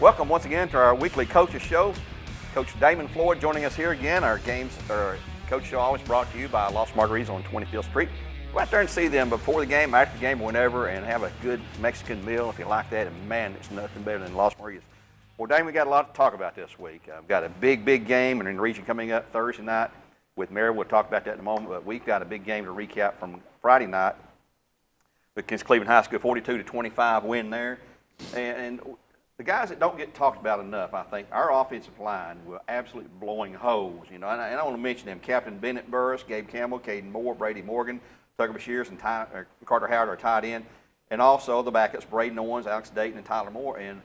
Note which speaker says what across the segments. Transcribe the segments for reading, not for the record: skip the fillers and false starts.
Speaker 1: Welcome once again to our weekly coaches show. Coach Damon Floyd joining us here again. Our coach show always brought to you by Lost Margaritas on 25th Street. Go out there and see them before the game, after the game, or whenever, and have a good Mexican meal if you like that. And man, it's nothing better than Lost Margaritas. Well, Damon, we got a lot to talk about this week. We've got a big game in the region coming up Thursday night with Maryville. We'll talk about that in a moment, but we've got a big game to recap from Friday night against Cleveland High School, 42-25 win there. And the guys that don't get talked about enough, I think, our offensive line were absolutely blowing holes. And I want to mention them: Captain Bennett Burris, Gabe Campbell, Caden Moore, Brady Morgan, Tucker Bashears, and Carter Howard are tied in, and also the backups: Braden Owens, Alex Dayton, and Tyler Moore. And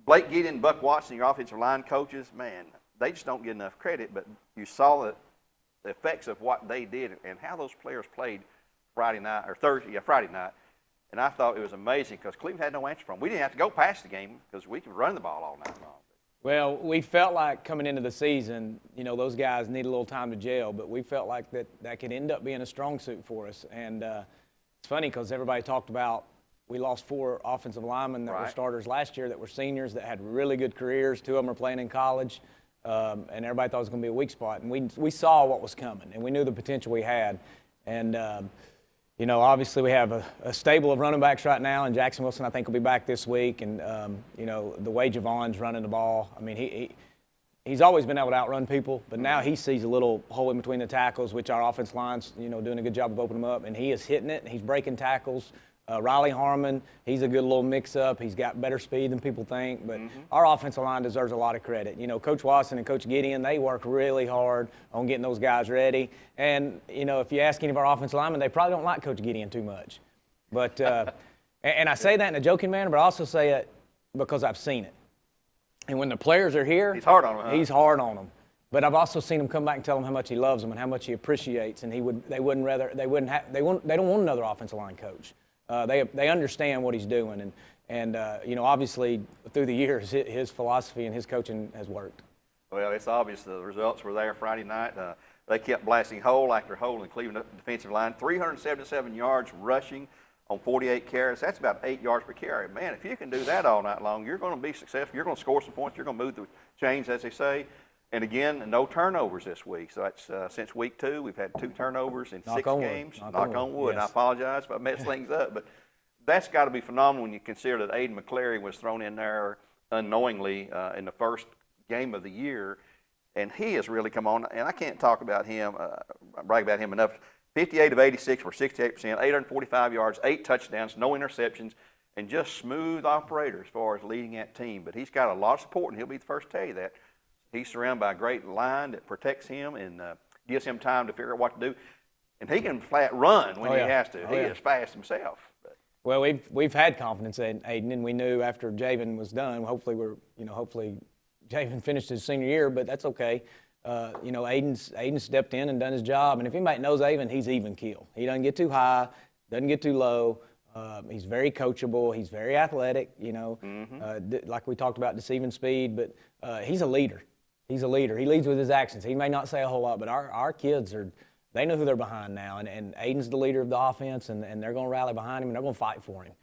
Speaker 1: Blake Gideon, Buck Watson, your offensive line coaches, man, they just don't get enough credit. But you saw the effects of what they did and how those players played Friday night. And I thought it was amazing because Cleveland had no answer for them. We didn't have to go past the game because we could run the ball all night long.
Speaker 2: Well, we felt like coming into the season, those guys need a little time to gel, but we felt like that could end up being a strong suit for us. And it's funny because everybody talked about we lost 4 offensive linemen that were starters last year that were seniors that had really good careers. 2 of them are playing in college, and everybody thought it was going to be a weak spot. And we saw what was coming, and we knew the potential we had. And obviously we have a stable of running backs right now, and Jackson Wilson, I think, will be back this week. And, the way Javon's running the ball, I mean, he's always been able to outrun people, but now he sees a little hole in between the tackles, which our offense line's, doing a good job of opening them up, and he is hitting it, and he's breaking tackles. Riley Harmon, he's a good little mix-up. He's got better speed than people think, but our offensive line deserves a lot of credit. Coach Watson and Coach Gideon, they work really hard on getting those guys ready. And, if you ask any of our offensive linemen, they probably don't like Coach Gideon too much. But, and I say that in a joking manner, but I also say it because I've seen it. And when the players are here,
Speaker 1: he's hard on them.
Speaker 2: He's hard on them. But I've also seen him come back and tell them how much he loves them and how much he appreciates, and they don't want another offensive line coach. They understand what he's doing, and obviously through the years his philosophy and his coaching has worked.
Speaker 1: Well, it's obvious the results were there Friday night. They kept blasting hole after hole in the Cleveland defensive line. 377 yards rushing on 48 carries. That's about 8 yards per carry. Man, if you can do that all night long, you're going to be successful. You're going to score some points. You're going to move the chains, as they say. And again, no turnovers this week. So that's since week 2, we've had 2 turnovers in 6 games. Knock on wood. Yes. I apologize if I messed things up, but that's got to be phenomenal when you consider that Aiden McCleary was thrown in there unknowingly in the first game of the year, and he has really come on. And I can't talk about him, brag about him enough. 58 of 86 for 68%, 845 yards, 8 touchdowns, no interceptions, and just smooth operator as far as leading that team. But he's got a lot of support, and he'll be the first to tell you that. He's surrounded by a great line that protects him and gives him time to figure out what to do. And he can flat run when he has to. He is fast himself.
Speaker 2: Well, we've had confidence in Aiden, and we knew after Javen was done, hopefully Javen finished his senior year, but that's okay. Aiden stepped in and done his job. And if anybody knows Aiden, he's even keel. He doesn't get too high, doesn't get too low. He's very coachable. He's very athletic, like we talked about, deceiving speed, but he's a leader. He's a leader. He leads with his actions. He may not say a whole lot, but our kids they know who they're behind now. And Aiden's the leader of the offense, and they're going to rally behind him, and they're going to fight for him.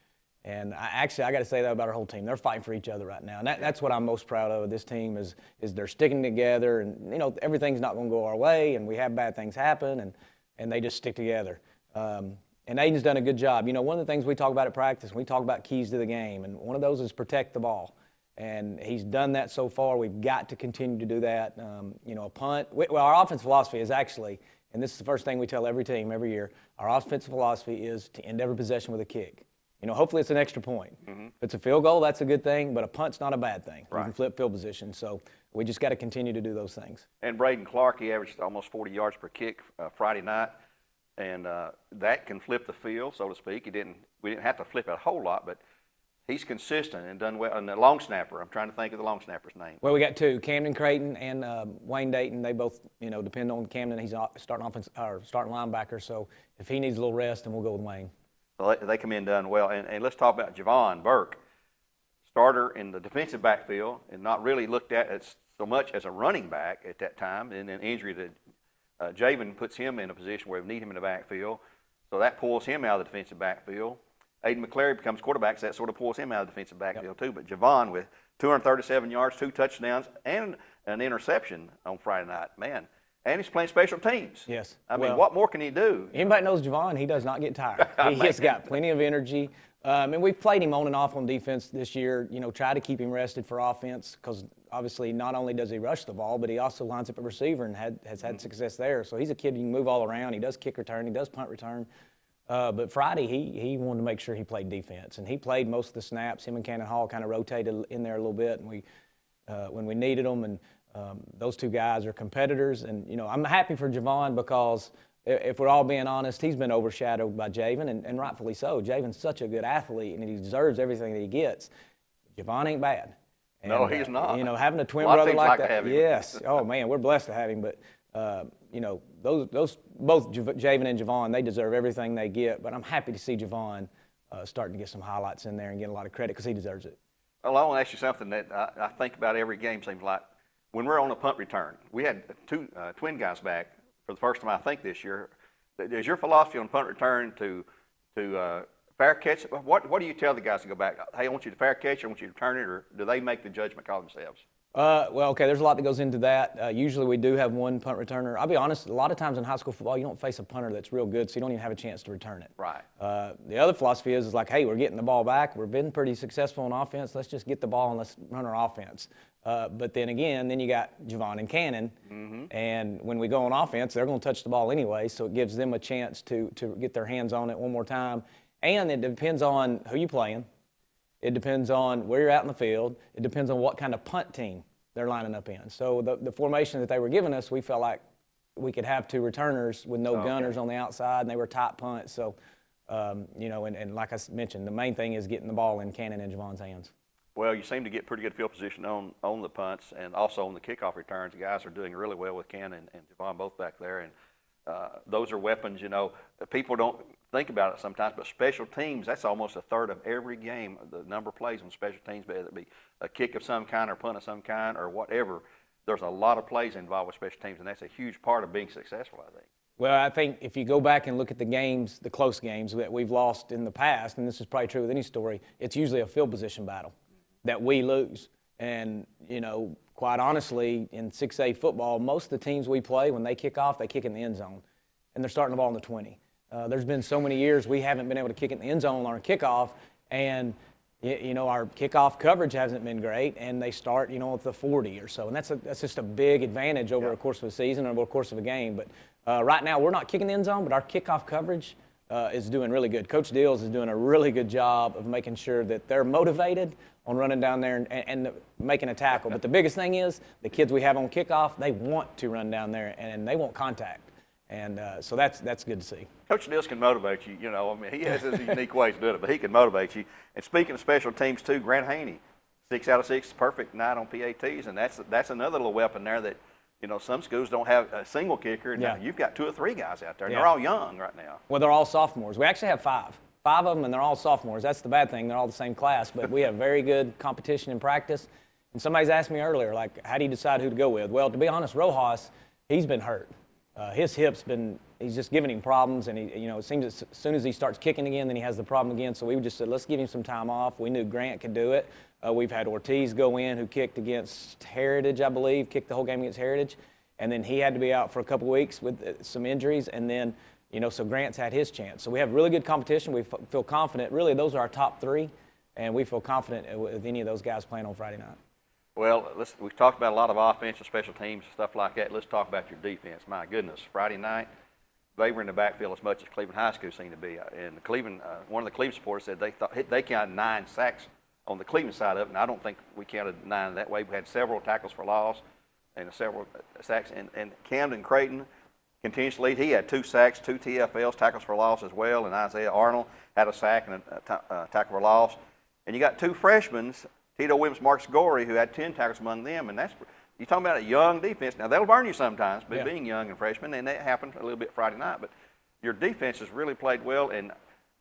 Speaker 2: And I got to say that about our whole team. They're fighting for each other right now. And that's what I'm most proud of this team is they're sticking together. And, everything's not going to go our way, and we have bad things happen, and they just stick together. And Aiden's done a good job. One of the things we talk about at practice, we talk about keys to the game, and one of those is protect the ball. And he's done that so far. We've got to continue to do that. A punt. Our offensive philosophy is actually, and this is the first thing we tell every team every year, our offensive philosophy is to end every possession with a kick. Hopefully it's an extra point. Mm-hmm. If it's a field goal, that's a good thing, but a punt's not a bad thing. Right. You can flip field position. So we just got to continue to do those things. And
Speaker 1: Braden Clark, he averaged almost 40 yards per kick Friday night, and that can flip the field, so to speak. We didn't have to flip it a whole lot, but he's consistent and done well. And the long snapper, I'm trying to think of the long snapper's name.
Speaker 2: Well, we got 2, Camden Creighton and Wayne Dayton. They both, depend on Camden. He's starting linebacker. So if he needs a little rest, then we'll go with Wayne.
Speaker 1: So they come in done well. And let's talk about Javon Burke, starter in the defensive backfield, and not really looked at as so much as a running back at that time. And an injury that Javen puts him in a position where we need him in the backfield. So that pulls him out of the defensive backfield. Aiden McCleary becomes quarterback, so that sort of pulls him out of the defensive backfield too. But Javon with 237 yards, 2 touchdowns, and an interception on Friday night. Man, and he's playing special teams.
Speaker 2: Yes.
Speaker 1: I mean, what more can he do?
Speaker 2: Anybody knows Javon, he does not get tired. He has got plenty of energy. And we've played him on and off on defense this year, try to keep him rested for offense because obviously not only does he rush the ball, but he also lines up a receiver and has had success there. So he's a kid you can move all around. He does kick return. He does punt return. But Friday, he wanted to make sure he played defense. And he played most of the snaps. Him and Cannon Hall kind of rotated in there a little bit and when we needed them. And those two guys are competitors. And, I'm happy for Javon because if we're all being honest, he's been overshadowed by Javen, and rightfully so. Javen's such a good athlete, and he deserves everything that he gets. Javon ain't bad. And,
Speaker 1: no, he's not.
Speaker 2: Having a twin brother like that.
Speaker 1: Yes.
Speaker 2: Oh, man, we're blessed to have him. But, those both Javen and Javon, they deserve everything they get. But I'm happy to see Javon starting to get some highlights in there and get a lot of credit because he deserves it.
Speaker 1: Well, I want to ask you something that I think about every game, seems like. When we're on a punt return, we had two twin guys back for the first time, I think, this year. Is your philosophy on punt return to fair catch? What do you tell the guys to go back? Hey, I want you to fair catch, I want you to return it, or do they make the judgment call themselves?
Speaker 2: Well, okay, there's a lot that goes into that. Usually we do have one punt returner. I'll be honest, a lot of times in high school football, you don't face a punter that's real good, so you don't even have a chance to return it.
Speaker 1: Right.
Speaker 2: The other philosophy is like, hey, we're getting the ball back. We've been pretty successful on offense. Let's just get the ball and let's run our offense. But then again, you got Javon and Cannon, and when we go on offense, they're going to touch the ball anyway, so it gives them a chance to get their hands on it one more time. And it depends on who you're playing. It depends on where you're at in the field. It depends on what kind of punt team they're lining up in. So the formation that they were giving us, we felt like we could have two returners with no gunners on the outside, and they were tight punts. So, and like I mentioned, the main thing is getting the ball in Cannon and Javon's hands.
Speaker 1: Well, you seem to get pretty good field position on the punts and also on the kickoff returns. The guys are doing really well with Cannon and Javon both back there, and those are weapons. People don't think about it sometimes, but special teams, that's almost a third of every game, the number of plays on special teams, whether it be a kick of some kind or punt of some kind or whatever. There's a lot of plays involved with special teams, and that's a huge part of being successful, I think.
Speaker 2: Well, I think if you go back and look at the games, the close games that we've lost in the past, and this is probably true with any story, it's usually a field position battle that we lose. And, quite honestly, in 6A football, most of the teams we play, when they kick off, they kick in the end zone, and they're starting the ball in the 20. There's been so many years we haven't been able to kick it in the end zone on our kickoff, and our kickoff coverage hasn't been great, and they start at the 40 or so, and that's just a big advantage over the course of a season or over the course of a game. But right now we're not kicking the end zone, but our kickoff coverage is doing really good. Coach Dills is doing a really good job of making sure that they're motivated on running down there and making a tackle. But the biggest thing is the kids we have on kickoff, they want to run down there and they want contact. And so that's good to see.
Speaker 1: Coach Dills can motivate you. He has his unique ways of doing it, but he can motivate you. And speaking of special teams too, Grant Haney, 6 out of 6, perfect night on PATs, and that's another little weapon there that some schools don't have a single kicker. Now you've got 2 or 3 guys out there, and they're all young right now.
Speaker 2: Well, they're all sophomores. We actually have 5 of them, and they're all sophomores. That's the bad thing. They're all the same class, but we have very good competition in practice. And somebody's asked me earlier, like, how do you decide who to go with? Well, to be honest, Rojas, he's been hurt. His hip's he's just giving him problems, and it seems as soon as he starts kicking again, then he has the problem again. So we just said, let's give him some time off. We knew Grant could do it. We've had Ortiz go in, who kicked against Heritage, I believe, kicked the whole game against Heritage. And then he had to be out for a couple weeks with some injuries, and then, so Grant's had his chance. So we have really good competition. We feel confident. Really, those are our top 3, and we feel confident with any of those guys playing on Friday night.
Speaker 1: Well, we've talked about a lot of offense and special teams and stuff like that. Let's talk about your defense. My goodness, Friday night, they were in the backfield as much as Cleveland High School seemed to be. And Cleveland, one of the Cleveland supporters said they thought they counted 9 sacks on the Cleveland side of it, and I don't think we counted 9 that way. We had several tackles for loss and several sacks. And Camden Creighton continues to lead. He had 2 sacks, 2 TFLs, tackles for loss as well. And Isaiah Arnold had a sack and a tackle for loss. And you got 2 freshmen, Tito Williams, Marcus Gorey, who had 10 tackles among them. And you're talking about a young defense. Now, that'll burn you sometimes, but being young and freshman, and that happened a little bit Friday night. But your defense has really played well. And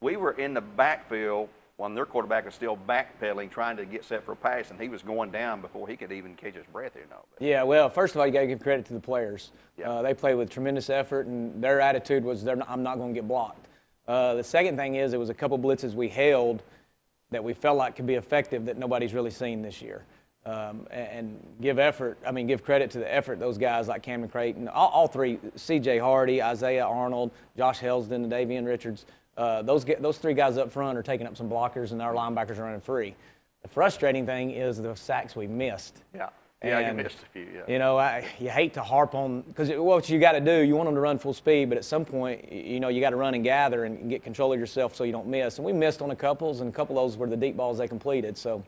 Speaker 1: we were in the backfield when their quarterback was still backpedaling, trying to get set for a pass, and he was going down before he could even catch his breath.
Speaker 2: Yeah, well, first of all, you got to give credit to the players. They played with tremendous effort, and their attitude was, I'm not going to get blocked. The second thing is, it was a couple blitzes we held that we felt like could be effective that nobody's really seen this year. and give credit to the effort those guys like Cameron Creighton, all three, C.J. Hardy, Isaiah Arnold, Josh Helsden, and Davian Richards. Those three guys up front are taking up some blockers, and our linebackers are running free. The frustrating thing is the sacks we missed.
Speaker 1: Yeah, you missed a few, yeah.
Speaker 2: You know, you hate to harp on, because what you got to do, you want them to run full speed, but at some point, you know, you got to run and gather and get control of yourself so you don't miss. And we missed on a couple of those were the deep balls they completed. So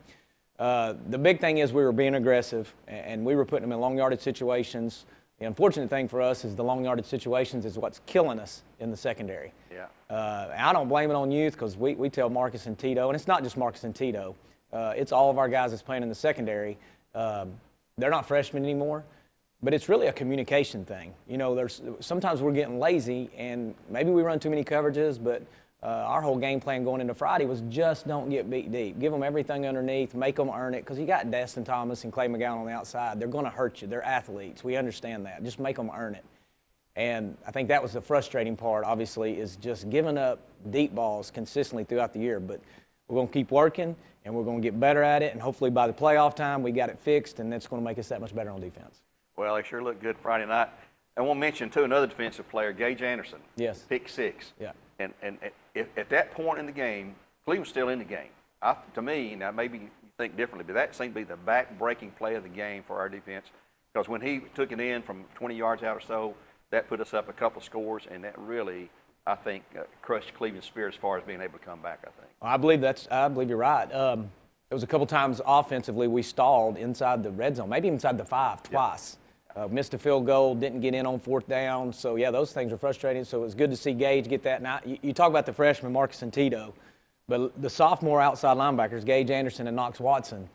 Speaker 2: the big thing is we were being aggressive, and we were putting them in long yardage situations. The unfortunate thing for us is the long yardage situations is what's killing us in the secondary.
Speaker 1: Yeah.
Speaker 2: I don't blame it on youth, because we tell Marcus and Tito, and it's not just Marcus and Tito. It's all of our guys that's playing in the secondary. They're not freshmen anymore, but it's really a communication thing. You know, sometimes we're getting lazy, and maybe we run too many coverages, but our whole game plan going into Friday was just don't get beat deep. Give them everything underneath, make them earn it, because you got Destin Thomas and Clay McGowan on the outside. They're going to hurt you. They're athletes. We understand that. Just make them earn it. And I think that was the frustrating part, obviously, is just giving up deep balls consistently throughout the year. But we're going to keep working, and we're going to get better at it, and hopefully by the playoff time we got it fixed, and that's going to make us that much better on defense.
Speaker 1: Well, they sure looked good Friday night. I want to mention, too, another defensive player, Gage Anderson.
Speaker 2: Yes.
Speaker 1: Pick 6.
Speaker 2: Yeah.
Speaker 1: And at that point in the game, Cleveland's still in the game. To me, now maybe you think differently, but that seemed to be the back-breaking play of the game for our defense, because when he took it in from 20 yards out or so, that put us up a couple scores, and that really, I think, crushed Cleveland's spirit as far as being able to come back, I think.
Speaker 2: I believe you're right. There was a couple times offensively we stalled inside the red zone, maybe inside the 5 twice. Missed a field goal, didn't get in on 4th down. So, yeah, those things were frustrating. So it was good to see Gage get that. Now, you talk about the freshmen, Marcus and Tito, but the sophomore outside linebackers, Gage Anderson and Knox Watson,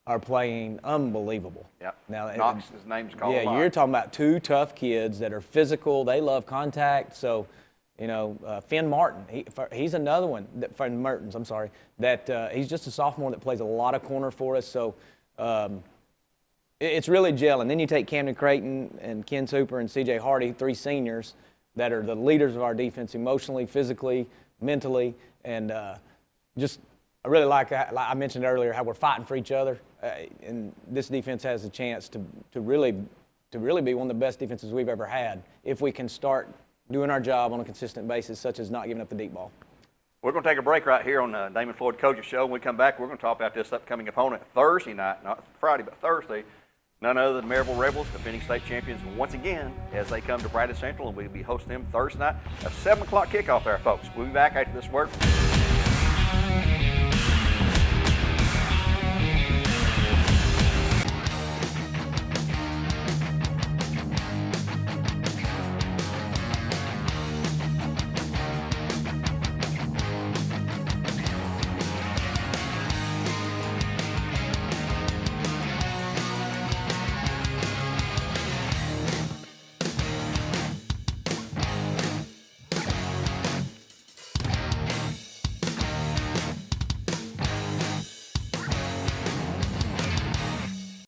Speaker 2: are playing unbelievable.
Speaker 1: Yeah.
Speaker 2: Now,
Speaker 1: Knox, his name's called a lot.
Speaker 2: You're talking about two tough kids that are physical. They love contact. So, you know, Finn Martin, he's another one, Finn Mertens, I'm sorry, that he's just a sophomore that plays a lot of corner for us. So, it's really gelling. Then you take Camden Creighton and Ken Super and C.J. Hardy, 3 seniors that are the leaders of our defense emotionally, physically, mentally, and I really like I mentioned earlier how we're fighting for each other, and this defense has a chance to really be one of the best defenses we've ever had if we can start doing our job on a consistent basis, such as not giving up the deep ball.
Speaker 1: We're going to take a break right here on the Damon Floyd Coaches Show. When we come back, we're going to talk about this upcoming opponent Thursday night, not Friday, but Thursday. None other than Maryville Rebels, defending state champions once again, as they come to Braden Central, and we'll be hosting them Thursday night. A 7 o'clock kickoff there, folks. We'll be back after this word.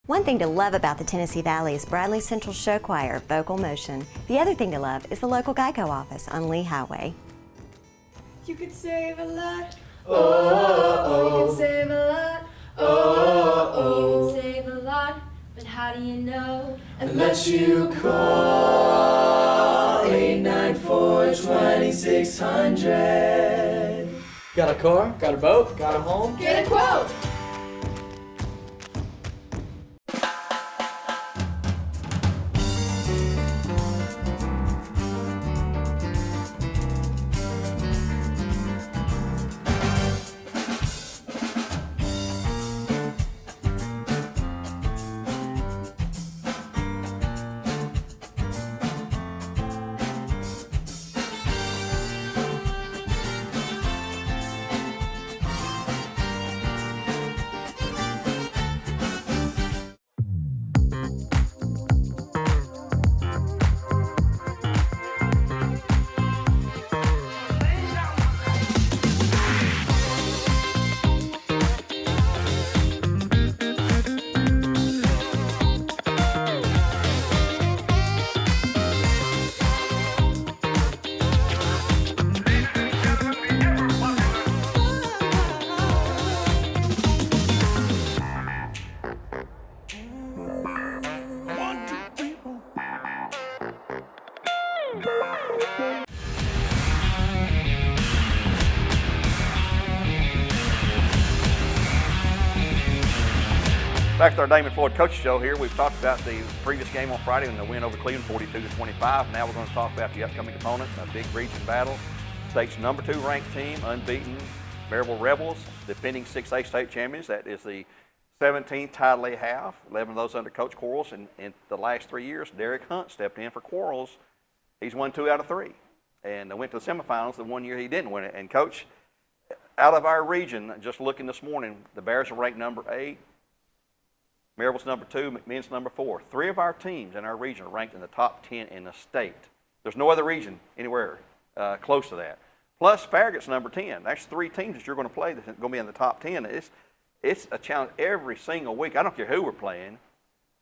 Speaker 3: One thing to love about the Tennessee Valley is Bradley Central Show Choir, Vocal Motion. The other thing to love is the local Geico office on Lee Highway.
Speaker 4: You could save a lot. Oh, you can save a lot. Oh, you can save a lot. But how do you know?
Speaker 5: Unless you call 894-2600. Got a car? Got a boat? Got a home?
Speaker 4: Get a quote.
Speaker 1: Back to our Damon Floyd Coach Show here. We've talked about the previous game on Friday and the win over Cleveland 42-25. Now we're going to talk about the upcoming opponent, a big region battle. State's number 2 ranked team, unbeaten Maryville Rebels, defending 6A state champions. That is the 17th title they have, 11 of those under Coach Quarles. And in the last 3 years, Derek Hunt stepped in for Quarles. He's won 2 out of 3. And they went to the semifinals the one year he didn't win it. And Coach, out of our region, just looking this morning, the Bears are ranked number 8. Maryville's number 2, McMinn's number 4. 3 of our teams in our region are ranked in the top 10 in the state. There's no other region anywhere close to that. Plus, Farragut's number 10. That's 3 teams that you're going to play that's going to be in the top 10. It's a challenge every single week. I don't care who we're playing.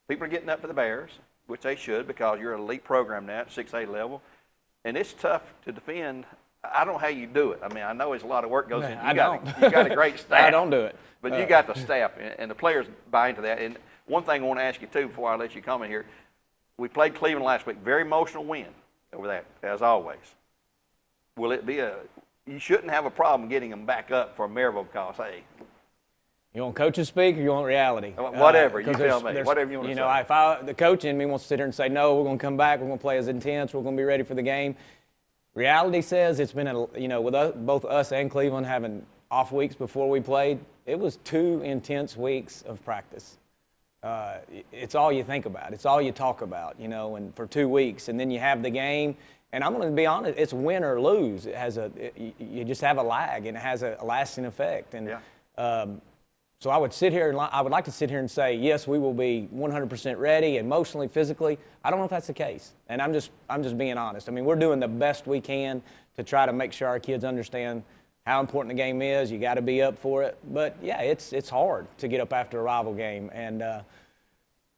Speaker 1: People are getting up for the Bears, which they should because you're an elite program now at 6A level. And it's tough to defend. I don't know how you do it. I mean, I know there's a lot of work goes in. You got a great staff.
Speaker 2: I don't do it.
Speaker 1: But you got the staff, and the players buy into that. And one thing I want to ask you, too, before I let you come in here, we played Cleveland last week. Very emotional win over that, as always. Will it be you shouldn't have a problem getting them back up for Maryville because, hey.
Speaker 2: You want coaches speak or you want reality?
Speaker 1: Whatever, you tell me. Whatever you want to say.
Speaker 2: If the coach in me wants to sit here and say, no, we're going to come back, we're going to play as intense, we're going to be ready for the game. Reality says it's been, with both us and Cleveland having off weeks before we played, it was 2 intense weeks of practice. It's all you think about. It's all you talk about, and for 2 weeks. And then you have the game. And I'm going to be honest, it's win or lose. You just have a lag, and it has a lasting effect. And so I would like to sit here and say, yes, we will be 100% ready, emotionally, physically. I don't know if that's the case. And I'm just being honest. I mean, we're doing the best we can to try to make sure our kids understand how important the game is. You got to be up for it. But yeah, it's hard to get up after a rival game. And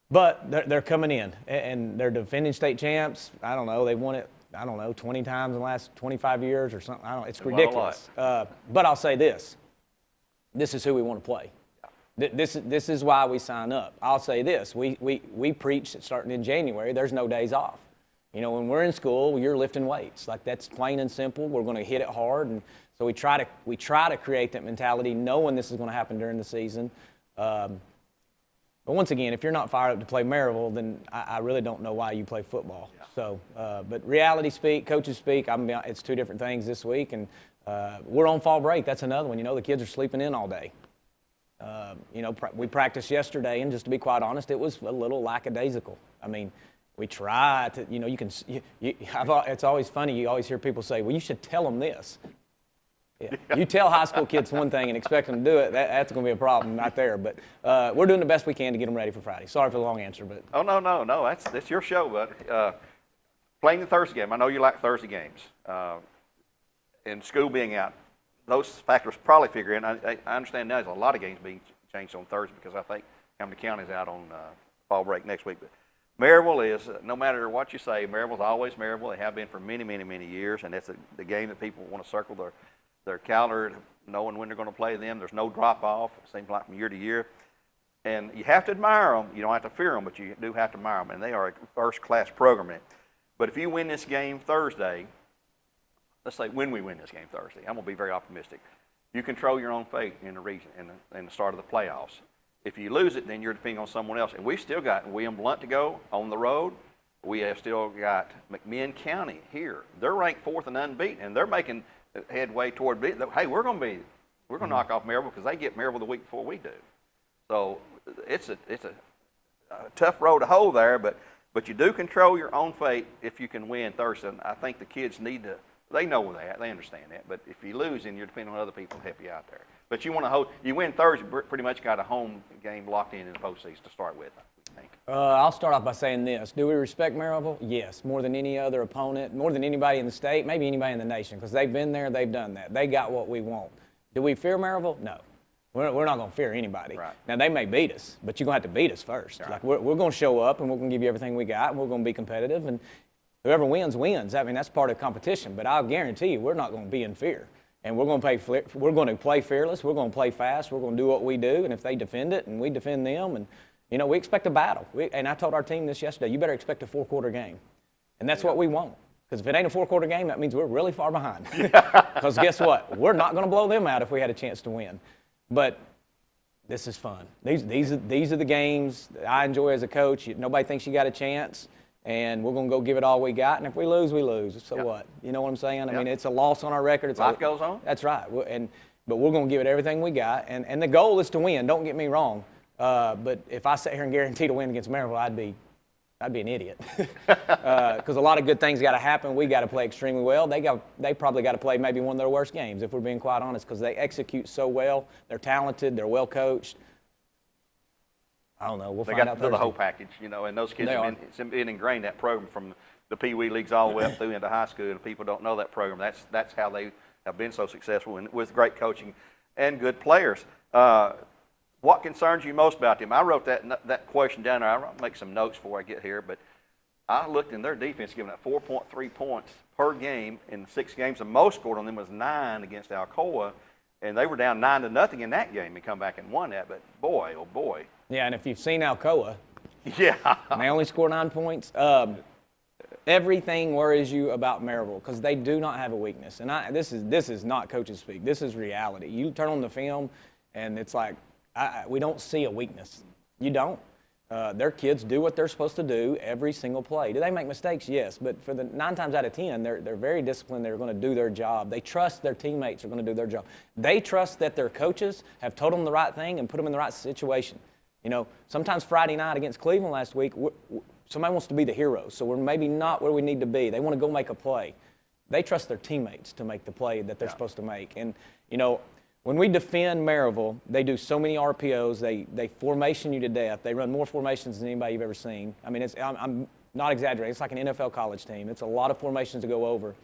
Speaker 2: but they're coming in, and they're defending state champs. I don't know. They've won it, 20 times in the last 25 years or something. I don't know. It's ridiculous. But I'll say this. This is who we want to play. This is why we sign up. I'll say this. We preach starting in January, there's no days off. When we're in school, you're lifting weights. Like, that's plain and simple. We're going to hit it hard. And so we try to create that mentality, knowing this is going to happen during the season. But once again, if you're not fired up to play Maryville, then I really don't know why you play football. Yeah. So, but reality speak, coaches speak. It's 2 different things this week, and we're on fall break. That's another one. The kids are sleeping in all day. We practiced yesterday, and just to be quite honest, it was a little lackadaisical. I mean, we try to, it's always funny. You always hear people say, well, you should tell them this. Yeah. You tell high school kids one thing and expect them to do it, that's going to be a problem right there. But we're doing the best we can to get them ready for Friday. Sorry for the long answer. But
Speaker 1: Oh, no. That's your show, bud. Playing the Thursday game, I know you like Thursday games. And school being out, those factors probably figure in. I understand now there's a lot of games being changed on Thursday because I think Hamilton County's out on fall break next week. But Maryville is, no matter what you say, Maryville's always Maryville. They have been for many, many, many years, and that's the game that people want to circle their calendar, knowing when they're going to play them. There's no drop-off, it seems like, from year to year. And you have to admire them. You don't have to fear them, but you do have to admire them, and they are a first-class program. But if you win this game Thursday, let's say when we win this game Thursday, I'm going to be very optimistic. You control your own fate in the region in the start of the playoffs. If you lose it, then you're depending on someone else. And we've still got William Blount to go on the road. We have still got McMinn County here. They're ranked 4th and unbeaten, and they're making headway toward beating. Hey, we're going to knock off Maryville because they get Maryville the week before we do. So it's a tough road to hoe there, but you do control your own fate if you can win Thursday. And I think the kids need to. They know that. They understand that. But if you lose, then you're depending on other people to help you out there. But you want to hold. You win Thursday, pretty much got a home game locked in the postseason to start with, I think.
Speaker 2: I'll start off by saying this. Do we respect Maryville? Yes, more than any other opponent, more than anybody in the state, maybe anybody in the nation, because they've been there, they've done that. They got what we want. Do we fear Maryville? No. We're not going to fear anybody.
Speaker 1: Right.
Speaker 2: Now, they may beat us, but you're going to have to beat us first.
Speaker 1: Right.
Speaker 2: Like we're going to show up, and we're going to give you everything we got, and we're going to be competitive, and whoever wins, wins. I mean, that's part of competition, but I'll guarantee you we're not going to be in fear. And we're going to play fearless. We're going to play fast. We're going to do what we do. And if they defend it and we defend them, and we expect a battle. And I told our team this yesterday. You better expect a 4-quarter game, and that's what we want Because if it ain't a 4-quarter game, that means we're really far behind. Because guess what? We're not going to blow them out if we had a chance to win. But this is fun. These are the games that I enjoy as a coach. Nobody thinks you got a chance, and we're going to go give it all we got. And if we lose, we lose. So what? You know what I'm saying? I mean, it's a loss on our record.
Speaker 1: Life goes on.
Speaker 2: That's right. But we're going to give it everything we got. And the goal is to win. Don't get me wrong. But if I sat here and guaranteed a win against Maryville, I'd be an idiot. Because a lot of good things got to happen. We got to play extremely well. They probably got to play maybe one of their worst games, if we're being quite honest, because they execute so well. They're talented. They're well coached. I don't know. We'll find out
Speaker 1: They got the
Speaker 2: Thursday.
Speaker 1: whole package, you know, and those kids it's been ingrained in that program from the Pee Wee leagues all the way up through into high school, and people don't know that program. That's how they have been so successful, and with great coaching and good players. What concerns you most about them? I wrote that question down there. I'll make some notes before I get here, but I looked in their defense, giving up 4.3 points per game in 6 games. The most scored on them was 9 against Alcoa, and they were down 9-0 in that game and come back and won that. But boy, oh boy.
Speaker 2: Yeah, and if you've seen Alcoa,
Speaker 1: yeah,
Speaker 2: and they only score 9 points. Everything worries you about Maryville because they do not have a weakness. And this is not coaches speak. This is reality. You turn on the film, and it's like we don't see a weakness. You don't. Their kids do what they're supposed to do every single play. Do they make mistakes? Yes, but for the 9 times out of 10, they're very disciplined. They're going to do their job. They trust their teammates are going to do their job. They trust that their coaches have told them the right thing and put them in the right situation. You know, sometimes Friday night against Cleveland last week, somebody wants to be the hero, so we're maybe not where we need to be. They want to go make a play. They trust their teammates to make the play that they're supposed to make. And, you know, when we defend Maryville, they do so many RPOs. They formation you to death. They run more formations than anybody you've ever seen. I mean, I'm not exaggerating. It's like an NFL college team. It's a lot of formations to go over.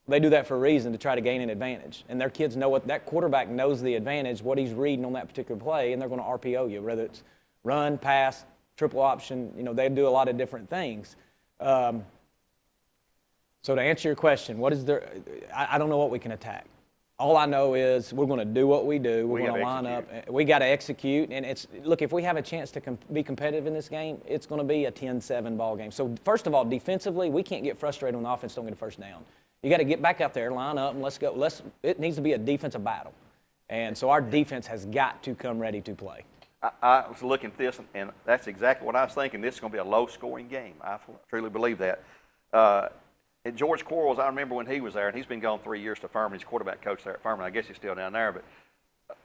Speaker 2: They do that for a reason, to try to gain an advantage. And their kids know what that quarterback knows the advantage, what he's reading on that particular play, and they're going to RPO you, whether it's run, pass, triple option. You know, they do a lot of different things. So to answer your question, I don't know what we can attack. All I know is we're going to do what we do. We're going to line up. We got to execute. And look, if we have a chance to be competitive in this game, it's going to be a 10-7 ball game. So first of all, defensively, we can't get frustrated when the offense don't get a first down. You got to get back out there, line up, and let's go. It needs to be a defensive battle. And so our defense has got to come ready to play.
Speaker 1: I was looking at this, and that's exactly what I was thinking. This is going to be a low-scoring game. I truly believe that. And George Quarles, I remember when he was there, and he's been gone 3 years to Furman. He's quarterback coach there at Furman. I guess he's still down there. But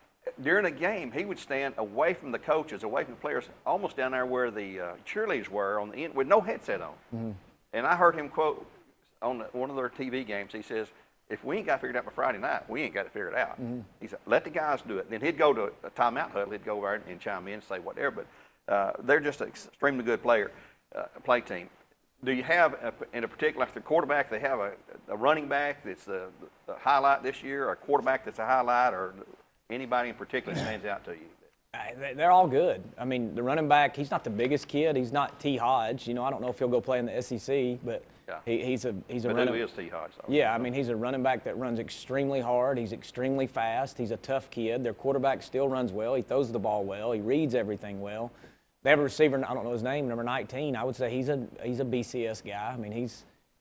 Speaker 1: during a game, he would stand away from the coaches, away from the players, almost down there where the cheerleaders were on the end with no headset on. Mm-hmm. And I heard him quote on one of their TV games. He says, if we ain't got it figured out by Friday night, we ain't got it figured out. Mm-hmm. He said, let the guys do it. Then he'd go to a timeout huddle. He'd go over and chime in and say whatever. But they're just an extremely good play team. Do you have, in a particular, like the quarterback, they have a running back that's the highlight this year, or a quarterback that's a highlight, or anybody in particular that stands out to you?
Speaker 2: They're all good. I mean, the running back, he's not the biggest kid. He's not T. Hodge. You know, I don't know if he'll go play in the SEC, but he's a running back.
Speaker 1: Who is T. Hodge? Though?
Speaker 2: Yeah, I mean, he's a running back that runs extremely hard. He's extremely fast. He's a tough kid. Their quarterback still runs well. He throws the ball well. He reads everything well. They have a receiver, I don't know his name, number 19. I would say he's a BCS guy. I mean,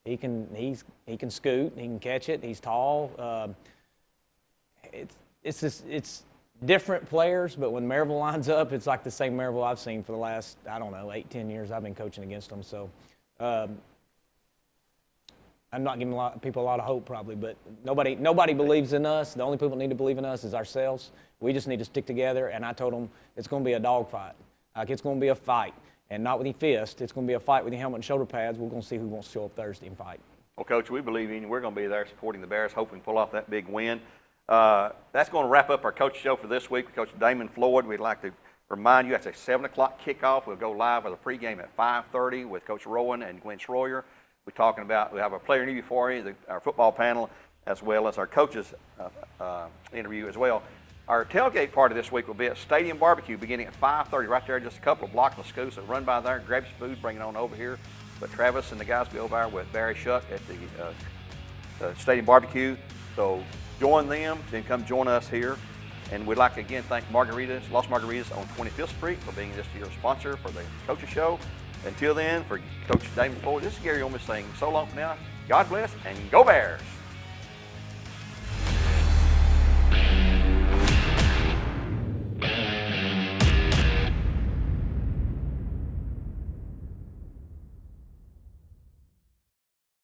Speaker 2: he can scoot, he can catch it. He's tall. It's different players, but when Maryville lines up, it's like the same Maryville I've seen for the last, 8-10 years I've been coaching against them. So I'm not giving people a lot of hope probably, but nobody believes in us. The only people that need to believe in us is ourselves. We just need to stick together, and I told them it's going to be a dogfight. Like, it's going to be a fight, and not with your fist. It's going to be a fight with your helmet and shoulder pads. We're going to see who wants to show up Thursday and fight.
Speaker 1: Well, Coach, we believe in you. We're going to be there supporting the Bears, hoping to pull off that big win. That's going to wrap up our coach show for this week with Coach Damon Floyd. We'd like to remind you that's a 7 o'clock kickoff. We'll go live with a pregame at 5:30 with Coach Rowan and Gwen Schroyer. We have a player interview for you, our football panel, as well as our coaches interview as well. Our tailgate party this week will be at Stadium Barbecue beginning at 5:30 right there, just a couple of blocks of school. So run by there, grab your food, bring it on over here. But Travis and the guys will be over there with Barry Shuck at the Stadium Barbecue. So join them, then come join us here. And we'd like to again thank Los Margaritas on 25th Street for being this year's sponsor for the Coaches Show. Until then, for Coach Damon Floyd, this is Gary Ownbey saying so long for now. God bless and go Bears.